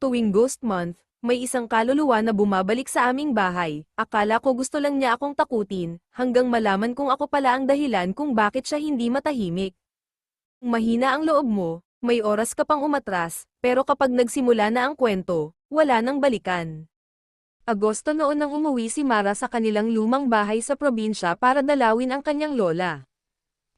Tuwing Ghost Month, may isang kaluluwa na bumabalik sa aming bahay. Akala ko gusto lang niya akong takutin, hanggang malaman kong ako pala ang dahilan kung bakit siya hindi matahimik. Kung mahina ang loob mo, may oras ka pang umatras, pero kapag nagsimula na ang kwento, wala nang balikan. Agosto noon nang umuwi si Mara sa kanilang lumang bahay sa probinsya para dalawin ang kanyang lola.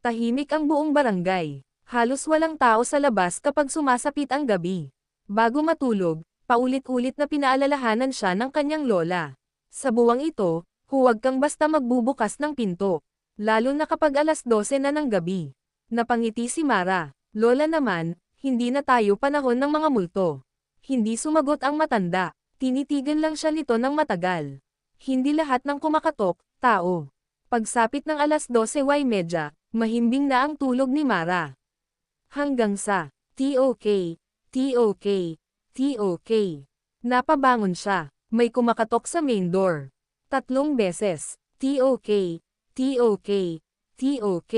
Tahimik ang buong barangay. Halos walang tao sa labas kapag sumasapit ang gabi. Bago matulog, paulit-ulit na pinaalalahanan siya ng kanyang lola. Sa buwang ito, huwag kang basta magbubukas ng pinto. Lalo na kapag alas 12 na ng gabi. Napangiti si Mara. Lola naman, hindi na tayo panahon ng mga multo. Hindi sumagot ang matanda. Tinitigan lang siya nito ng matagal. Hindi lahat ng kumakatok, tao. Pagsapit ng alas 12:30, mahimbing na ang tulog ni Mara. Hanggang sa, TOK, TOK, TOK. Napabangon siya. May kumakatok sa main door. 3 beses. TOK, TOK, TOK.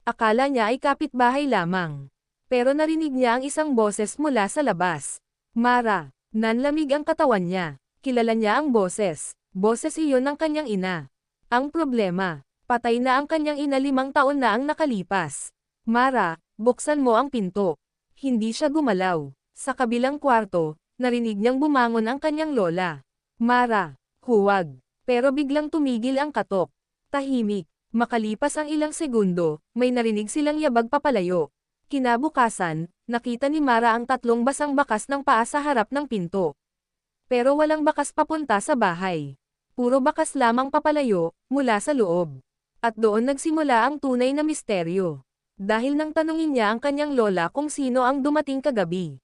Akala niya ay kapitbahay lamang. Pero narinig niya ang isang boses mula sa labas. Mara. Nanlamig ang katawan niya. Kilala niya ang boses. Boses iyon ng kanyang ina. Ang problema, patay na ang kanyang ina 5 taon na ang nakalipas. Mara, buksan mo ang pinto. Hindi siya gumalaw. Sa kabilang kwarto, narinig niyang bumangon ang kanyang lola. Mara, huwag. Pero biglang tumigil ang katok. Tahimik. Makalipas ang ilang segundo, may narinig silang yabag papalayo. Kinabukasan, nakita ni Mara ang 3 basang bakas ng paa sa harap ng pinto. Pero walang bakas papunta sa bahay. Puro bakas lamang papalayo, mula sa loob. At doon nagsimula ang tunay na misteryo. Dahil nang tanungin niya ang kanyang lola kung sino ang dumating kagabi.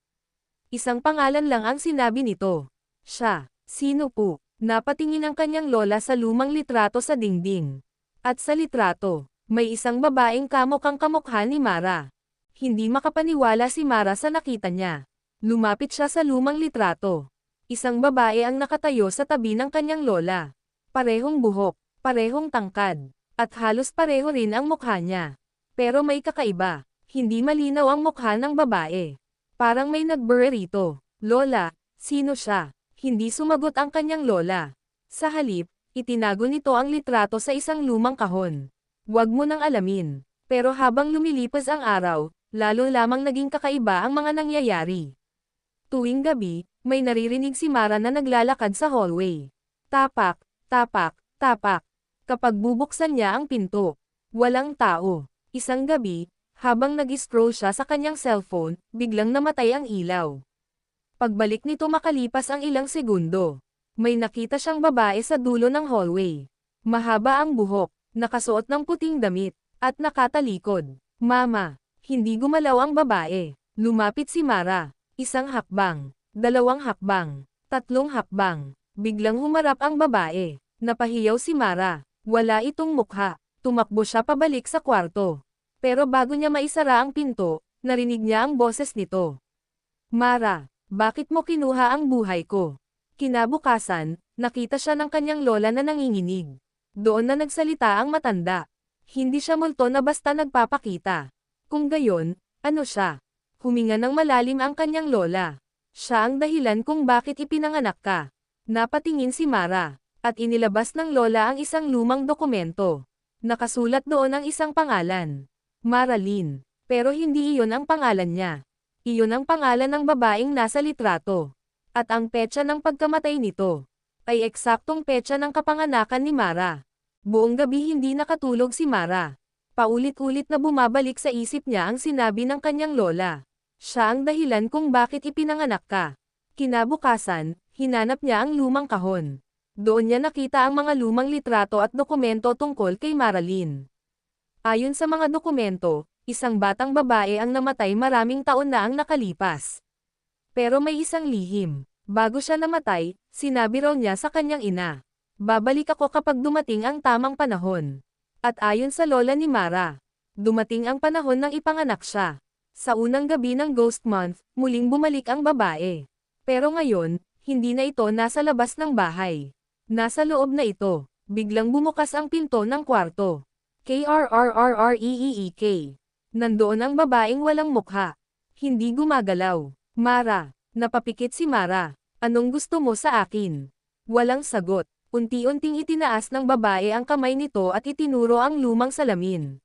Isang pangalan lang ang sinabi nito. Siya. Sino po? Napatingin ang kanyang lola sa lumang litrato sa dingding. At sa litrato, may isang babaeng kamukhang kamukha ni Mara. Hindi makapaniwala si Mara sa nakita niya. Lumapit siya sa lumang litrato. Isang babae ang nakatayo sa tabi ng kanyang lola. Parehong buhok, parehong tangkad, at halos pareho rin ang mukha niya. Pero may kakaiba, hindi malinaw ang mukha ng babae. Parang may nagblur rito. Lola, sino siya? Hindi sumagot ang kanyang lola. Sa halip, itinago nito ang litrato sa isang lumang kahon. Huwag mo nang alamin. Pero habang lumilipas ang araw, lalo lamang naging kakaiba ang mga nangyayari. Tuwing gabi, may naririnig si Mara na naglalakad sa hallway. Tapak, tapak, tapak. Kapag bubuksan niya ang pinto, walang tao. Isang gabi, habang nag-scroll siya sa kanyang cellphone, biglang namatay ang ilaw. Pagbalik nito makalipas ang ilang segundo, may nakita siyang babae sa dulo ng hallway. Mahaba ang buhok, nakasuot ng puting damit, at nakatalikod. Mama. Hindi gumalaw ang babae. Lumapit si Mara. 1 hakbang, 2 hakbang, 3 hakbang. Biglang humarap ang babae. Napahiyaw si Mara. Wala itong mukha. Tumakbo siya pabalik sa kwarto. Pero bago niya maisara ang pinto, narinig niya ang boses nito. Mara, bakit mo kinuha ang buhay ko? Kinabukasan, nakita siya ng kanyang lola na nanginginig. Doon na nagsalita ang matanda. Hindi siya multo na basta nagpapakita. Kung gayon, ano siya? Huminga ng malalim ang kanyang lola. Siya ang dahilan kung bakit ipinanganak ka. Napatingin si Mara, at inilabas ng lola ang isang lumang dokumento. Nakasulat doon ang isang pangalan. Maralyn. Pero hindi iyon ang pangalan niya. Iyon ang pangalan ng babaeng nasa litrato. At ang petsa ng pagkamatay nito ay eksaktong petsa ng kapanganakan ni Mara. Buong gabi hindi nakatulog si Mara. Paulit-ulit na bumabalik sa isip niya ang sinabi ng kanyang lola. Siya ang dahilan kung bakit ipinanganak ka. Kinabukasan, hinanap niya ang lumang kahon. Doon niya nakita ang mga lumang litrato at dokumento tungkol kay Maralyn. Ayon sa mga dokumento, isang batang babae ang namatay maraming taon na ang nakalipas. Pero may isang lihim. Bago siya namatay, sinabi raw niya sa kanyang ina. Babalik ako kapag dumating ang tamang panahon. At ayon sa lola ni Mara, dumating ang panahon ng ipanganak siya. Sa unang gabi ng Ghost Month, muling bumalik ang babae. Pero ngayon, hindi na ito nasa labas ng bahay. Nasa loob na ito. Biglang bumukas ang pinto ng kwarto. KRRRREEEK. Nandoon ang babaeng walang mukha. Hindi gumagalaw. Mara, Napapikit si Mara. Anong gusto mo sa akin? Walang sagot. Unti-unting itinaas ng babae ang kamay nito at itinuro ang lumang salamin.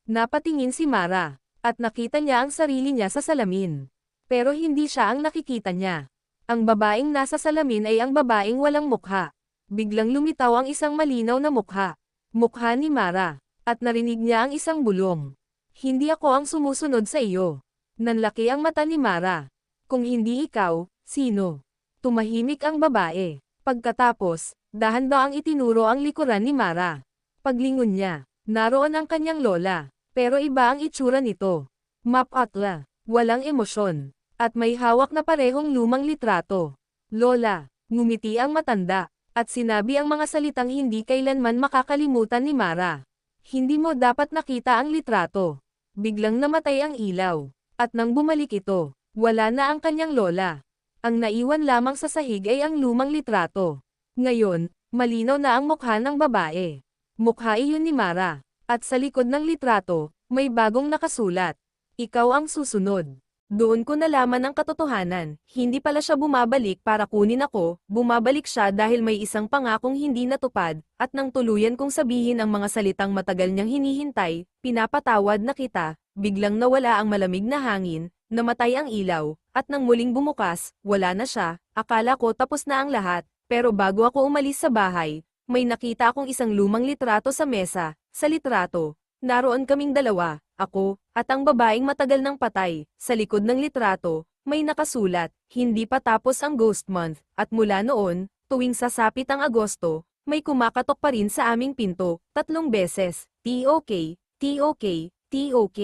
Napatingin si Mara, at nakita niya ang sarili niya sa salamin. Pero hindi siya ang nakikita niya. Ang babaeng nasa salamin ay ang babaeng walang mukha. Biglang lumitaw ang isang malinaw na mukha. Mukha ni Mara. At narinig niya ang isang bulong. Hindi ako ang sumusunod sa iyo. Nanlaki ang mata ni Mara. Kung hindi ikaw, sino? Tumahimik ang babae. Pagkatapos, dahan-daang itinuro ang likuran ni Mara. Paglingon niya, naroon ang kanyang lola. Pero iba ang itsura nito. Mapatla, walang emosyon. At may hawak na parehong lumang litrato. Lola, ngumiti ang matanda. At sinabi ang mga salitang hindi kailanman makakalimutan ni Mara. Hindi mo dapat nakita ang litrato. Biglang namatay ang ilaw. At nang bumalik ito, wala na ang kanyang lola. Ang naiwan lamang sa sahig ay ang lumang litrato. Ngayon, malinaw na ang mukha ng babae. Mukha iyon ni Mara. At sa likod ng litrato, may bagong nakasulat. Ikaw ang susunod. Doon ko nalaman ang katotohanan, hindi pala siya bumabalik para kunin ako, bumabalik siya dahil may isang pangakong hindi natupad, at nang tuluyan kong sabihin ang mga salitang matagal niyang hinihintay, pinapatawad na kita, biglang nawala ang malamig na hangin, namatay ang ilaw, at nang muling bumukas, wala na siya, akala ko tapos na ang lahat, pero bago ako umalis sa bahay, may nakita akong isang lumang litrato sa mesa, sa litrato, naroon kaming dalawa, ako, at ang babaeng matagal nang patay. Sa likod ng litrato, may nakasulat, hindi pa tapos ang Ghost Month, at mula noon, tuwing sasapit ang Agosto, may kumakatok pa rin sa aming pinto, 3 beses, TOK, TOK, TOK.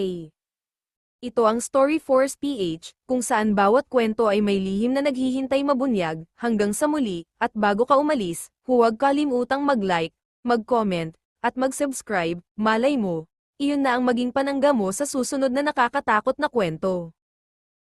Ito ang Story Force PH, kung saan bawat kwento ay may lihim na naghihintay mabunyag, hanggang sa muli, at bago ka umalis, huwag kalimutang mag-like, mag-comment, at mag-subscribe, malay mo, iyon na ang maging panangga mo sa susunod na nakakatakot na kwento.